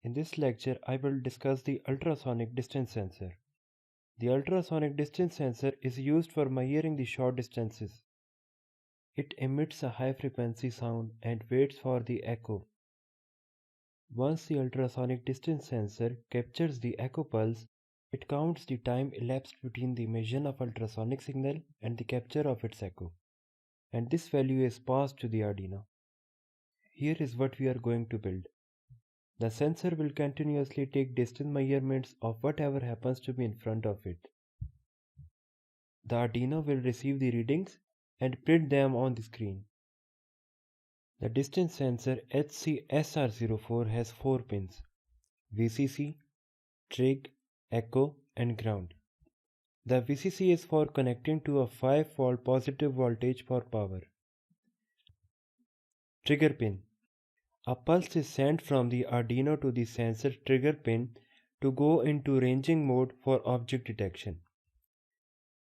In this lecture, I will discuss the ultrasonic distance sensor. The ultrasonic distance sensor is used for measuring the short distances. It emits a high frequency sound and waits for the echo. Once the ultrasonic distance sensor captures the echo pulse, it counts the time elapsed between the emission of ultrasonic signal and the capture of its echo, and this value is passed to the Arduino. Here is what we are going to build. The sensor will continuously take distance measurements of whatever happens to be in front of it. The Arduino will receive the readings and print them on the screen. The distance sensor HC-SR04 has 4 pins: VCC, trig, echo and ground. The VCC is for connecting to a 5-volt positive voltage for power. Trigger pin. A pulse is sent from the Arduino to the sensor trigger pin to go into ranging mode for object detection.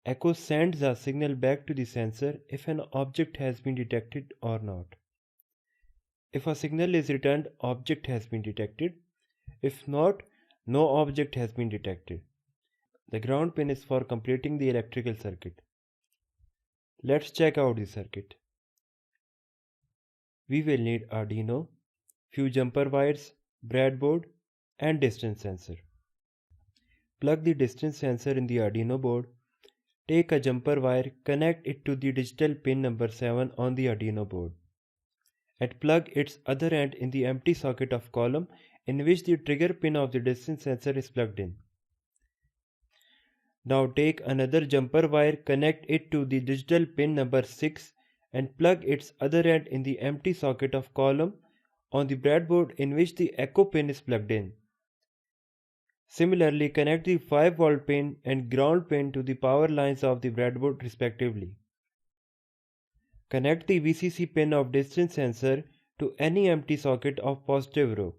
Echo sends a signal back to the sensor if an object has been detected or not. If a signal is returned, object has been detected. If not, no object has been detected. The ground pin is for completing the electrical circuit. Let's check out the circuit. We will need Arduino, few jumper wires, breadboard and distance sensor. Plug the distance sensor in the Arduino board. Take a jumper wire, connect it to the digital pin number 7 on the Arduino board, and plug its other end in the empty socket of column in which the trigger pin of the distance sensor is plugged in. Now take another jumper wire, connect it to the digital pin number 6 and plug its other end in the empty socket of column on the breadboard in which the echo pin is plugged in. Similarly, connect the 5-volt pin and ground pin to the power lines of the breadboard respectively. Connect the VCC pin of distance sensor to any empty socket of positive row,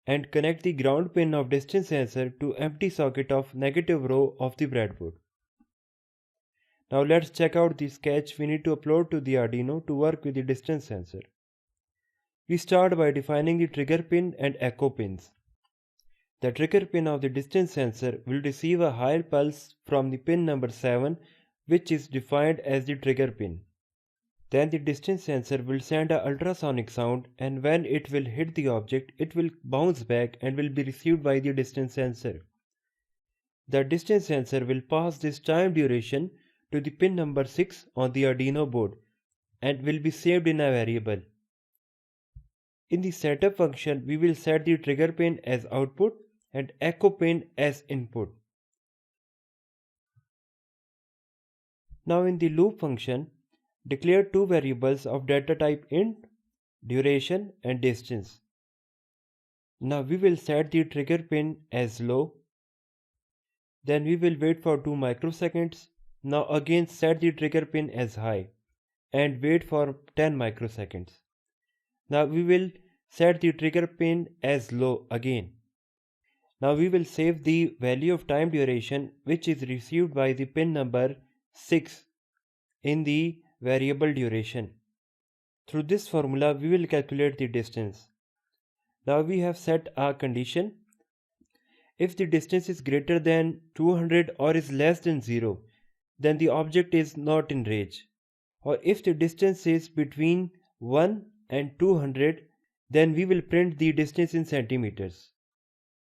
and connect the ground pin of distance sensor to empty socket of negative row of the breadboard. Now let's check out the sketch we need to upload to the Arduino to work with the distance sensor. We start by defining the trigger pin and echo pins. The trigger pin of the distance sensor will receive a higher pulse from the pin number 7, which is defined as the trigger pin. Then the distance sensor will send an ultrasonic sound, and when it will hit the object, it will bounce back and will be received by the distance sensor. The distance sensor will pass this time duration to the pin number 6 on the Arduino board and will be saved in a variable. In the setup function, we will set the trigger pin as output and echo pin as input. Now in the loop function, declare two variables of data type int, duration and distance. Now we will set the trigger pin as low. Then we will wait for 2 microseconds. Now again set the trigger pin as high and wait for 10 microseconds. Now we will set the trigger pin as low again. Now we will save the value of time duration which is received by the pin number 6 in the variable duration. Through this formula we will calculate the distance. Now we have set a condition. If the distance is greater than 200 or is less than 0, then the object is not in range. Or if the distance is between 1 and 200, then we will print the distance in centimeters.